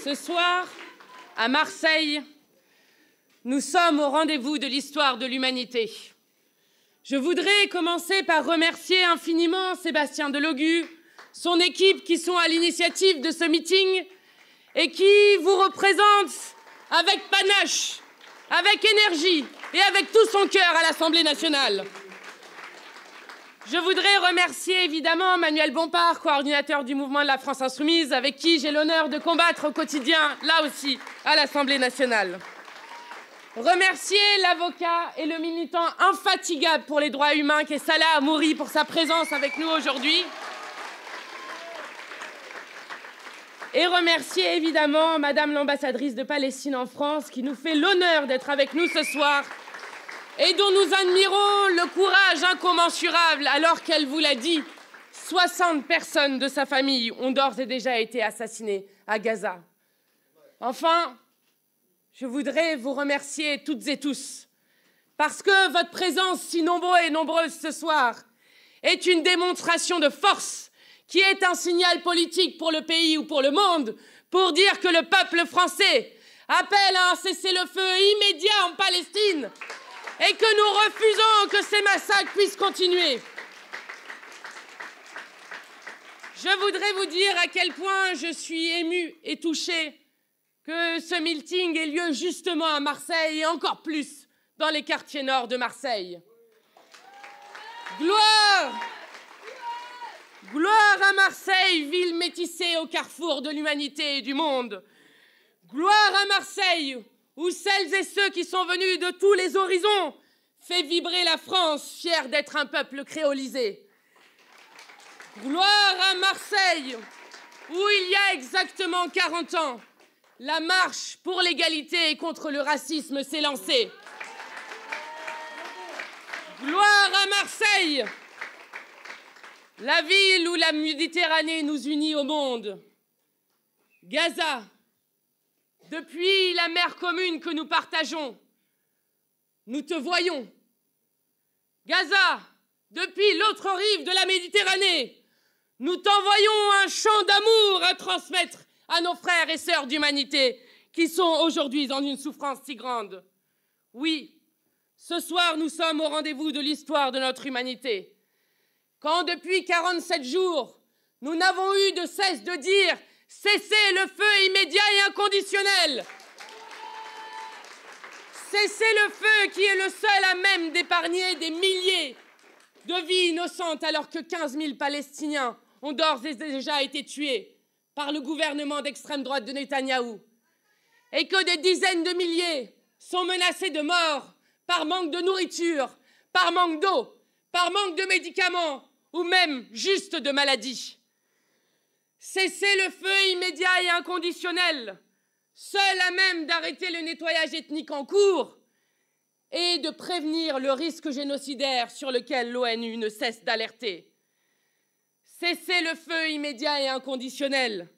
Ce soir, à Marseille, nous sommes au rendez-vous de l'histoire de l'humanité. Je voudrais commencer par remercier infiniment Sébastien Delogu, son équipe qui sont à l'initiative de ce meeting et qui vous représentent avec panache, avec énergie et avec tout son cœur à l'Assemblée nationale. Je voudrais remercier évidemment Manuel Bompard, coordinateur du mouvement de la France Insoumise, avec qui j'ai l'honneur de combattre au quotidien, là aussi, à l'Assemblée nationale. Remercier l'avocat et le militant infatigable pour les droits humains qu'est Salah Hamouri pour sa présence avec nous aujourd'hui. Et remercier évidemment Madame l'ambassadrice de Palestine en France qui nous fait l'honneur d'être avec nous ce soir et dont nous admirons le courage incommensurable alors qu'elle vous l'a dit, 60 personnes de sa famille ont d'ores et déjà été assassinées à Gaza. Enfin, je voudrais vous remercier toutes et tous parce que votre présence si nombreux et nombreuses ce soir est une démonstration de force qui est un signal politique pour le pays ou pour le monde pour dire que le peuple français appelle à un cessez-le-feu immédiat en Palestine et que nous refusons que ces massacres puissent continuer. Je voudrais vous dire à quel point je suis émue et touchée que ce meeting ait lieu justement à Marseille et encore plus dans les quartiers nord de Marseille. Gloire à Marseille, ville métissée au carrefour de l'humanité et du monde. Gloire à Marseille, où celles et ceux qui sont venus de tous les horizons fait vibrer la France, fière d'être un peuple créolisé. Gloire à Marseille, où il y a exactement 40 ans, la marche pour l'égalité et contre le racisme s'est lancée. Gloire à Marseille, la ville où la Méditerranée nous unit au monde. Gaza, depuis la mer commune que nous partageons, nous te voyons. Gaza, depuis l'autre rive de la Méditerranée, nous t'envoyons un chant d'amour à transmettre à nos frères et sœurs d'humanité qui sont aujourd'hui dans une souffrance si grande. Oui, ce soir, nous sommes au rendez-vous de l'histoire de notre humanité. Quand depuis 47 jours, nous n'avons eu de cesse de dire « Cessez le feu immédiat et inconditionnel ». Cessez le feu qui est le seul à même d'épargner des milliers de vies innocentes alors que 15 000 Palestiniens ont d'ores et déjà été tués par le gouvernement d'extrême droite de Netanyahou et que des dizaines de milliers sont menacés de mort par manque de nourriture, par manque d'eau, par manque de médicaments ou même juste de maladies. Cessez le feu immédiat et inconditionnel, seul à même d'arrêter le nettoyage ethnique en cours et de prévenir le risque génocidaire sur lequel l'ONU ne cesse d'alerter. Cessez le feu immédiat et inconditionnel,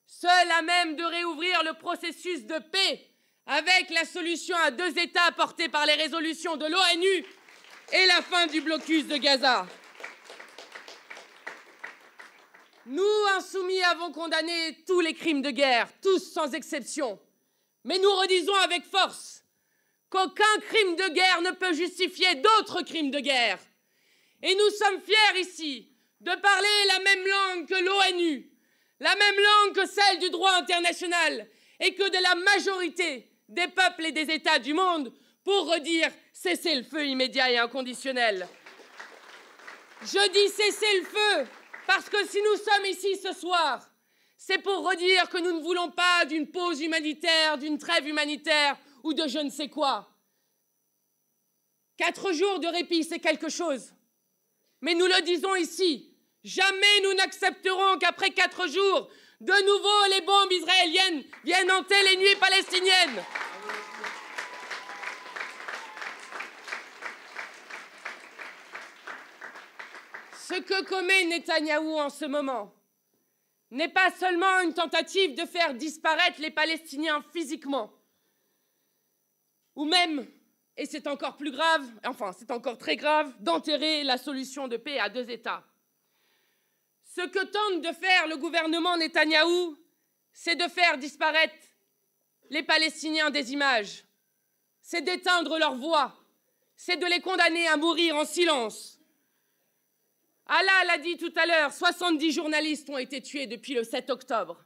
seul à même de réouvrir le processus de paix avec la solution à 2 États portée par les résolutions de l'ONU et la fin du blocus de Gaza. Nous, insoumis, avons condamné tous les crimes de guerre, tous sans exception. Mais nous redisons avec force qu'aucun crime de guerre ne peut justifier d'autres crimes de guerre. Et nous sommes fiers ici de parler la même langue que l'ONU, la même langue que celle du droit international et que de la majorité des peuples et des États du monde pour redire « cessez le feu immédiat et inconditionnel ». Je dis « cessez le feu » parce que si nous sommes ici ce soir, c'est pour redire que nous ne voulons pas d'une pause humanitaire, d'une trêve humanitaire ou de je ne sais quoi. 4 jours de répit, c'est quelque chose. Mais nous le disons ici, jamais nous n'accepterons qu'après 4 jours, de nouveau les bombes israéliennes viennent hanter les nuits palestiniennes. Ce que commet Netanyahou en ce moment n'est pas seulement une tentative de faire disparaître les Palestiniens physiquement, ou même, et c'est encore plus grave, enfin c'est encore très grave, d'enterrer la solution de paix à 2 États. Ce que tente de faire le gouvernement Netanyahou, c'est de faire disparaître les Palestiniens des images, c'est d'éteindre leur voix, c'est de les condamner à mourir en silence. Allah l'a dit tout à l'heure, 70 journalistes ont été tués depuis le 7 octobre.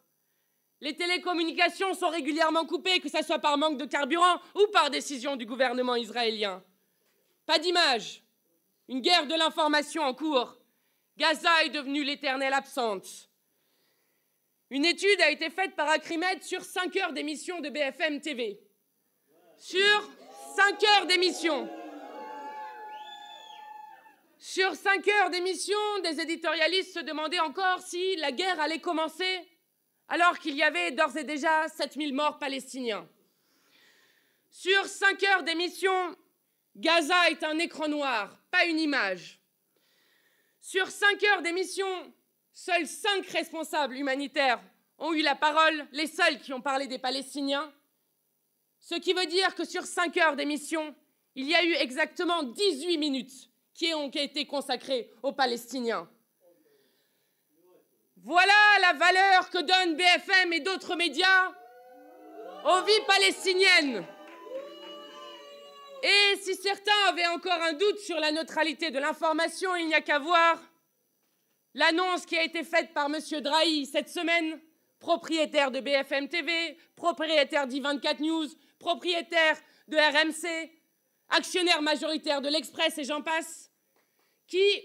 Les télécommunications sont régulièrement coupées, que ce soit par manque de carburant ou par décision du gouvernement israélien. Pas d'image. Une guerre de l'information en cours. Gaza est devenue l'éternelle absente. Une étude a été faite par Acrimed sur 5 heures d'émission de BFM TV. Sur 5 heures d'émission. Sur 5 heures d'émission, des éditorialistes se demandaient encore si la guerre allait commencer, alors qu'il y avait d'ores et déjà 7000 morts palestiniens. Sur 5 heures d'émission, Gaza est un écran noir, pas une image. Sur 5 heures d'émission, seuls 5 responsables humanitaires ont eu la parole, les seuls qui ont parlé des Palestiniens. Ce qui veut dire que sur 5 heures d'émission, il y a eu exactement 18 minutes qui ont été consacrées aux Palestiniens. Voilà la valeur que donnent BFM et d'autres médias aux vies palestiniennes. Et si certains avaient encore un doute sur la neutralité de l'information, il n'y a qu'à voir l'annonce qui a été faite par M. Drahi cette semaine, propriétaire de BFM TV, propriétaire d'I24 News, propriétaire de RMC, actionnaire majoritaire de l'Express et j'en passe, qui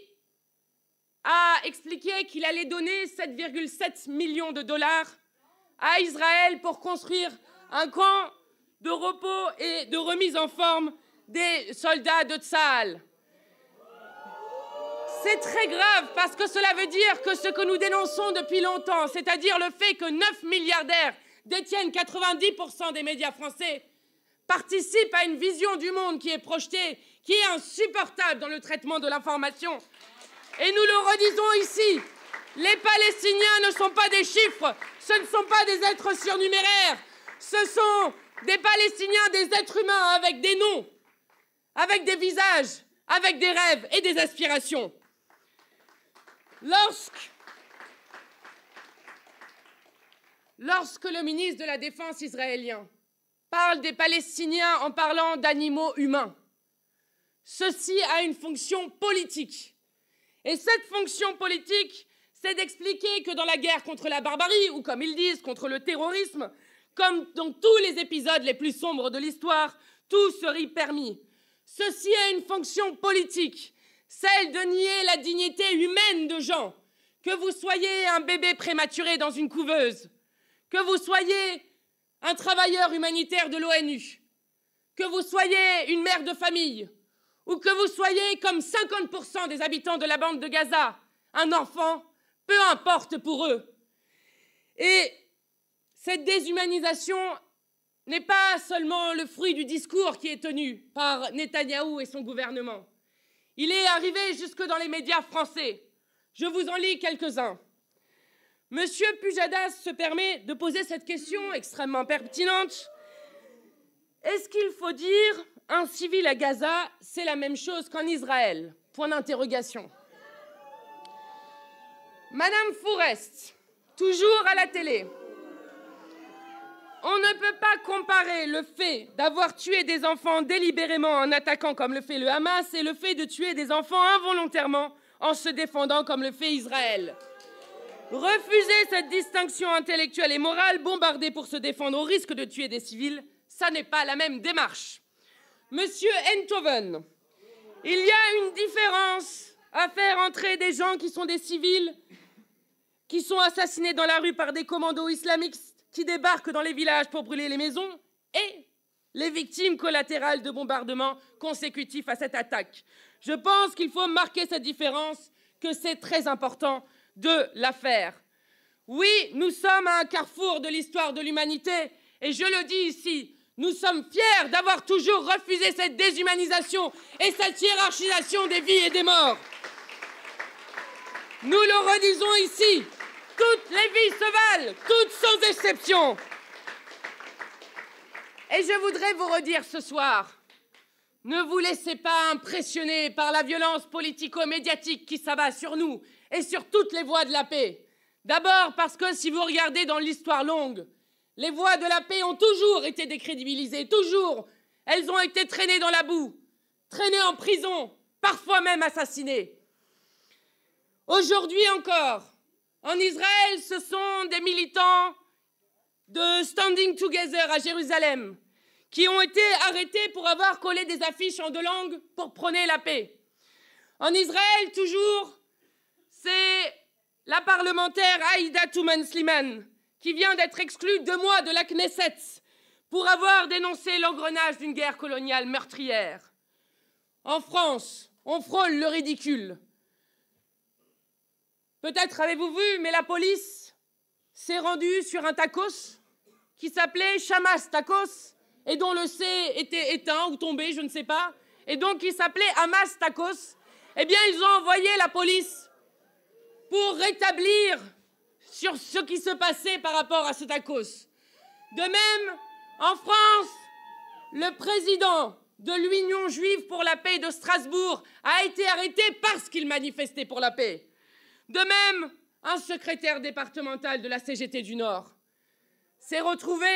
a expliqué qu'il allait donner 7,7 millions de dollars à Israël pour construire un camp de repos et de remise en forme des soldats de Tsahal. C'est très grave parce que cela veut dire que ce que nous dénonçons depuis longtemps, c'est-à-dire le fait que 9 milliardaires détiennent 90% des médias français, participent à une vision du monde qui est projetée, qui est insupportable dans le traitement de l'information. Et nous le redisons ici, les Palestiniens ne sont pas des chiffres, ce ne sont pas des êtres surnuméraires, ce sont des Palestiniens, des êtres humains avec des noms, avec des visages, avec des rêves et des aspirations. Lorsque le ministre de la Défense israélien parle des Palestiniens en parlant d'animaux humains, ceci a une fonction politique. Et cette fonction politique, c'est d'expliquer que dans la guerre contre la barbarie, ou comme ils disent, contre le terrorisme, comme dans tous les épisodes les plus sombres de l'histoire, tout serait permis. Ceci a une fonction politique, celle de nier la dignité humaine de gens. Que vous soyez un bébé prématuré dans une couveuse, que vous soyez un travailleur humanitaire de l'ONU, que vous soyez une mère de famille, ou que vous soyez comme 50% des habitants de la bande de Gaza, un enfant, peu importe pour eux. Et cette déshumanisation n'est pas seulement le fruit du discours qui est tenu par Netanyahou et son gouvernement. Il est arrivé jusque dans les médias français. Je vous en lis quelques-uns. Monsieur Pujadas se permet de poser cette question extrêmement pertinente. Est-ce qu'il faut dire un civil à Gaza, c'est la même chose qu'en Israël? Point d'interrogation. Madame Fourest, toujours à la télé. On ne peut pas comparer le fait d'avoir tué des enfants délibérément en attaquant comme le fait le Hamas et le fait de tuer des enfants involontairement en se défendant comme le fait Israël. Refuser cette distinction intellectuelle et morale, bombarder pour se défendre au risque de tuer des civils, ça n'est pas la même démarche. Monsieur Enthoven, il y a une différence à faire entrer des gens qui sont des civils, qui sont assassinés dans la rue par des commandos islamiques qui débarquent dans les villages pour brûler les maisons, et les victimes collatérales de bombardements consécutifs à cette attaque. Je pense qu'il faut marquer cette différence, que c'est très important de la faire. Oui, nous sommes à un carrefour de l'histoire de l'humanité, et je le dis ici, nous sommes fiers d'avoir toujours refusé cette déshumanisation et cette hiérarchisation des vies et des morts. Nous le redisons ici, toutes les vies se valent, toutes sans exception. Et je voudrais vous redire ce soir, ne vous laissez pas impressionner par la violence politico-médiatique qui s'abat sur nous et sur toutes les voies de la paix. D'abord parce que si vous regardez dans l'histoire longue, les voies de la paix ont toujours été décrédibilisées, toujours. Elles ont été traînées dans la boue, traînées en prison, parfois même assassinées. Aujourd'hui encore, en Israël, ce sont des militants de Standing Together à Jérusalem qui ont été arrêtés pour avoir collé des affiches en 2 langues pour prôner la paix. En Israël, toujours, c'est la parlementaire Aïda Touman Sliman qui vient d'être exclue 2 mois de la Knesset pour avoir dénoncé l'engrenage d'une guerre coloniale meurtrière. En France, on frôle le ridicule. Peut-être avez-vous vu, mais la police s'est rendue sur un tacos qui s'appelait Chamas Tacos et dont le C était éteint ou tombé, je ne sais pas, et donc qui s'appelait Hamas Tacos. Eh bien, ils ont envoyé la police pour rétablir sur ce qui se passait par rapport à ce tacos. De même, en France, le président de l'Union juive pour la paix de Strasbourg a été arrêté parce qu'il manifestait pour la paix. De même, un secrétaire départemental de la CGT du Nord s'est retrouvé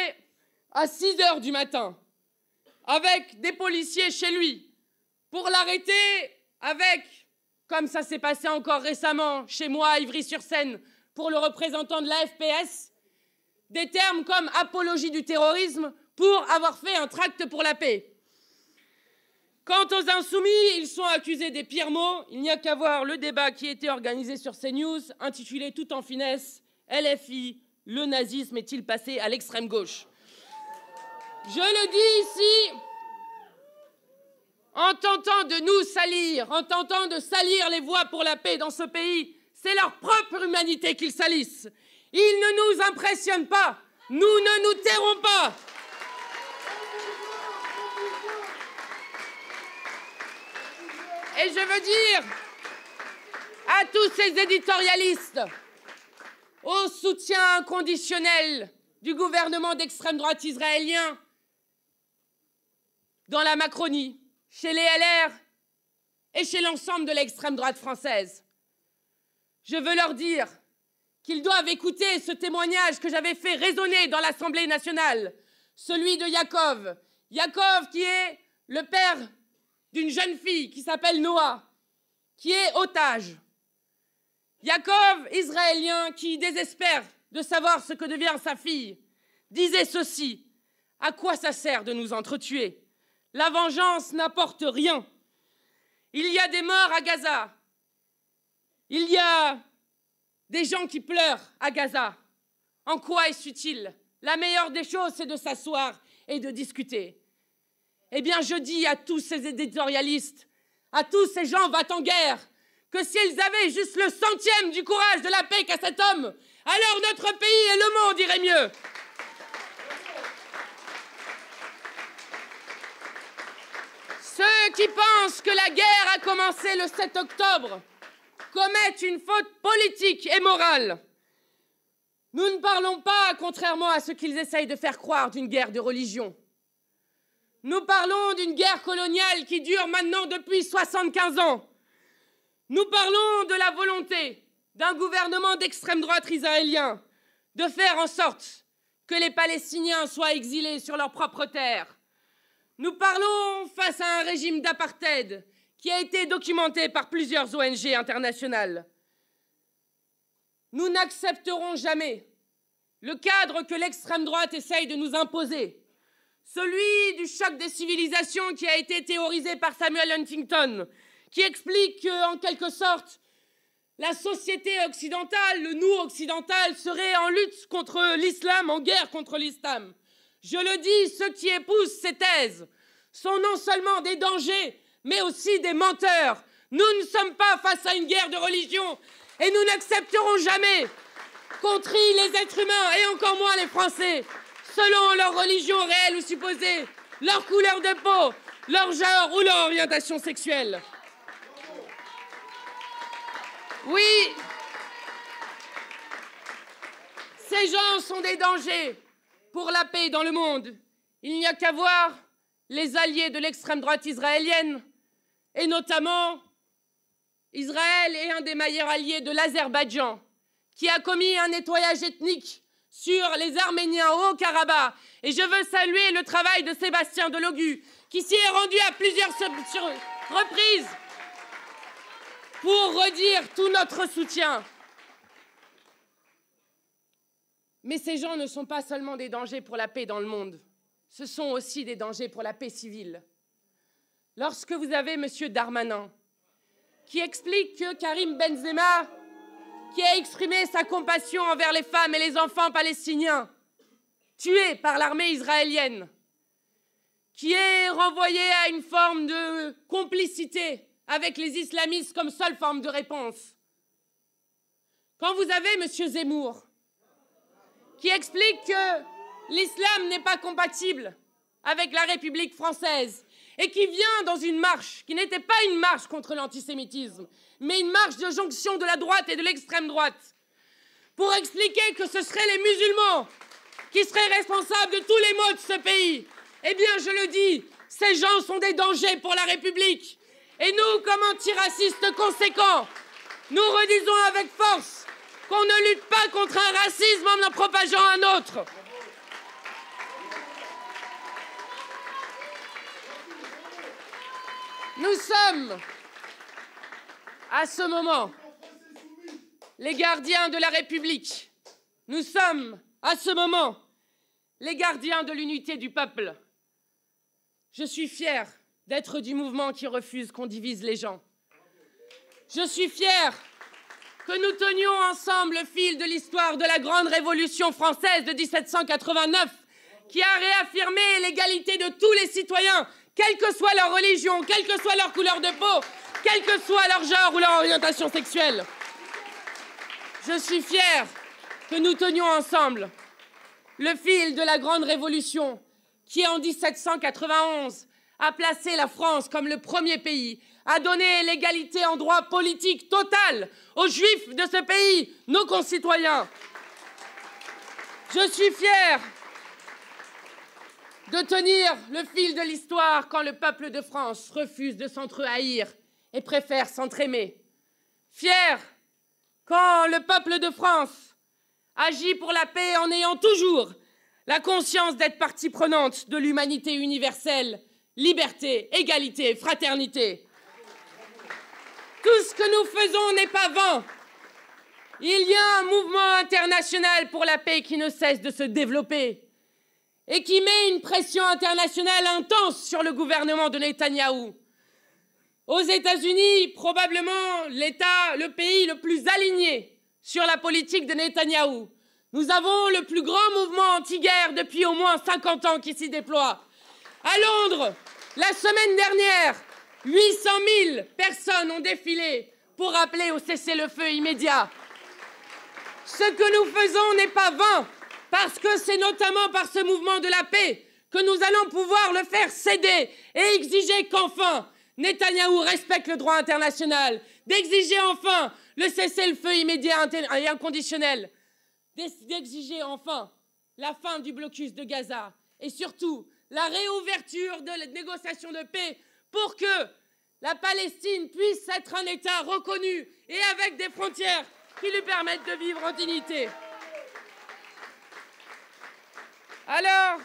à 6 heures du matin avec des policiers chez lui pour l'arrêter avec, comme ça s'est passé encore récemment chez moi à Ivry-sur-Seine pour le représentant de la FPS, des termes comme apologie du terrorisme pour avoir fait un tract pour la paix. Quant aux insoumis, ils sont accusés des pires mots. Il n'y a qu'à voir le débat qui a été organisé sur CNews, intitulé tout en finesse « LFI, le nazisme est-il passé à l'extrême gauche ?» Je le dis ici, en tentant de nous salir, en tentant de salir les voix pour la paix dans ce pays, c'est leur propre humanité qu'ils salissent. Ils ne nous impressionnent pas, nous ne nous tairons pas. Et je veux dire à tous ces éditorialistes, au soutien inconditionnel du gouvernement d'extrême droite israélien, dans la Macronie, chez les LR et chez l'ensemble de l'extrême droite française. Je veux leur dire qu'ils doivent écouter ce témoignage que j'avais fait résonner dans l'Assemblée nationale, celui de Yaakov. Yaakov qui est le père d'une jeune fille qui s'appelle Noah, qui est otage. Yaakov, israélien, qui désespère de savoir ce que devient sa fille, disait ceci: « À quoi ça sert de nous entretuer ? La vengeance n'apporte rien. Il y a des morts à Gaza. Il y a des gens qui pleurent à Gaza. En quoi est-ce utile ? La meilleure des choses, c'est de s'asseoir et de discuter. » Eh bien, je dis à tous ces éditorialistes, à tous ces gens va-t-en-guerre, que s'ils avaient juste le centième du courage de la paix qu'a cet homme, alors notre pays et le monde iraient mieux. Ceux qui pensent que la guerre a commencé le 7 octobre commettent une faute politique et morale. Nous ne parlons pas, contrairement à ce qu'ils essayent de faire croire, d'une guerre de religion. Nous parlons d'une guerre coloniale qui dure maintenant depuis 75 ans. Nous parlons de la volonté d'un gouvernement d'extrême droite israélien de faire en sorte que les Palestiniens soient exilés sur leur propre terre. Nous parlons face à un régime d'apartheid qui a été documenté par plusieurs ONG internationales. Nous n'accepterons jamais le cadre que l'extrême droite essaye de nous imposer, celui du choc des civilisations qui a été théorisé par Samuel Huntington, qui explique qu'en quelque sorte, la société occidentale, le nous occidental, serait en lutte contre l'islam, en guerre contre l'islam. Je le dis, ceux qui épousent ces thèses sont non seulement des dangers, mais aussi des menteurs. Nous ne sommes pas face à une guerre de religion et nous n'accepterons jamais qu'on trie les êtres humains, et encore moins les Français, selon leur religion réelle ou supposée, leur couleur de peau, leur genre ou leur orientation sexuelle. Oui, ces gens sont des dangers pour la paix dans le monde. Il n'y a qu'à voir les alliés de l'extrême droite israélienne, et notamment Israël est un des meilleurs alliés de l'Azerbaïdjan, qui a commis un nettoyage ethnique sur les Arméniens au Haut-Karabakh. Et je veux saluer le travail de Sébastien Delogu, qui s'y est rendu à plusieurs reprises pour redire tout notre soutien. Mais ces gens ne sont pas seulement des dangers pour la paix dans le monde, ce sont aussi des dangers pour la paix civile. Lorsque vous avez M. Darmanin, qui explique que Karim Benzema, qui a exprimé sa compassion envers les femmes et les enfants palestiniens, tués par l'armée israélienne, qui est renvoyé à une forme de complicité avec les islamistes comme seule forme de réponse. Quand vous avez M. Zemmour, qui explique que l'islam n'est pas compatible avec la République française et qui vient dans une marche qui n'était pas une marche contre l'antisémitisme, mais une marche de jonction de la droite et de l'extrême droite, pour expliquer que ce seraient les musulmans qui seraient responsables de tous les maux de ce pays. Eh bien, je le dis, ces gens sont des dangers pour la République. Et nous, comme antiracistes conséquents, nous redisons avec force qu'on ne lutte pas contre un racisme en en propageant un autre. Nous sommes, à ce moment, les gardiens de la République. Nous sommes, à ce moment, les gardiens de l'unité du peuple. Je suis fier d'être du mouvement qui refuse qu'on divise les gens. Je suis fier que nous tenions ensemble le fil de l'histoire de la grande révolution française de 1789, qui a réaffirmé l'égalité de tous les citoyens, quelle que soit leur religion, quelle que soit leur couleur de peau, quel que soit leur genre ou leur orientation sexuelle. Je suis fier que nous tenions ensemble le fil de la grande révolution qui, en 1791, a placé la France comme le premier pays à donner l'égalité en droit politique total aux Juifs de ce pays, nos concitoyens. Je suis fier de tenir le fil de l'histoire quand le peuple de France refuse de s'entre-haïr et préfère s'entre-aimer. Fier quand le peuple de France agit pour la paix en ayant toujours la conscience d'être partie prenante de l'humanité universelle, liberté, égalité, fraternité. Tout ce que nous faisons n'est pas vain. Il y a un mouvement international pour la paix qui ne cesse de se développer et qui met une pression internationale intense sur le gouvernement de Netanyahou. Aux États-Unis, probablement le pays le plus aligné sur la politique de Netanyahou. Nous avons le plus grand mouvement anti-guerre depuis au moins 50 ans qui s'y déploie. À Londres, la semaine dernière, 800 000 personnes ont défilé pour appeler au cessez-le-feu immédiat. Ce que nous faisons n'est pas vain, parce que c'est notamment par ce mouvement de la paix que nous allons pouvoir le faire céder et exiger qu'enfin Netanyahou respecte le droit international, d'exiger enfin le cessez-le-feu immédiat et inconditionnel, d'exiger enfin la fin du blocus de Gaza et surtout la réouverture de la négociation de paix pour que la Palestine puisse être un État reconnu et avec des frontières qui lui permettent de vivre en dignité. Alors,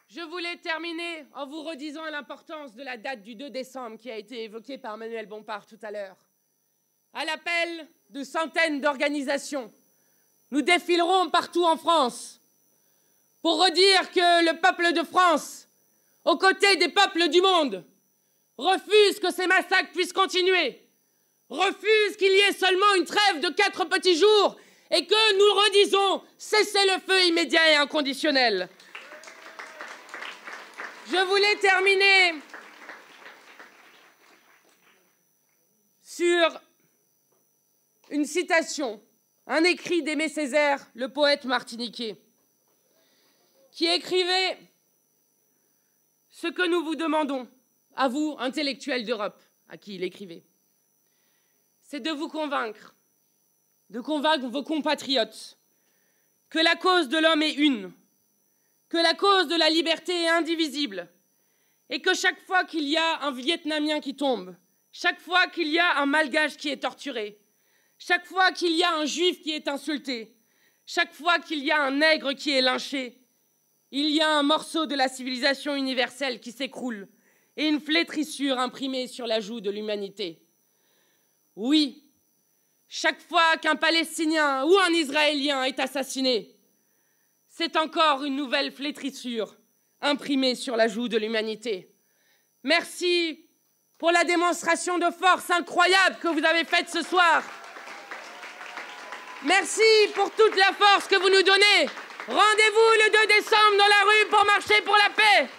je voulais terminer en vous redisant l'importance de la date du 2 décembre qui a été évoquée par Manuel Bompard tout à l'heure. À l'appel de centaines d'organisations, nous défilerons partout en France pour redire que le peuple de France, aux côtés des peuples du monde, refuse que ces massacres puissent continuer, refuse qu'il y ait seulement une trêve de 4 petits jours et que nous redisons cessez-le-feu immédiat et inconditionnel. Je voulais terminer sur une citation, un écrit d'Aimé Césaire, le poète martiniquais, qui écrivait « Ce que nous vous demandons, à vous, intellectuels d'Europe », à qui il écrivait, c'est de vous convaincre, de convaincre vos compatriotes que la cause de l'homme est une, que la cause de la liberté est indivisible et que chaque fois qu'il y a un Vietnamien qui tombe, chaque fois qu'il y a un Malgache qui est torturé, Chaque fois qu'il y a un juif qui est insulté, chaque fois qu'il y a un nègre qui est lynché, il y a un morceau de la civilisation universelle qui s'écroule et une flétrissure imprimée sur la joue de l'humanité. Oui, chaque fois qu'un Palestinien ou un Israélien est assassiné, c'est encore une nouvelle flétrissure imprimée sur la joue de l'humanité. Merci pour la démonstration de force incroyable que vous avez faite ce soir. Merci pour toute la force que vous nous donnez. Rendez-vous le 2 décembre dans la rue pour marcher pour la paix.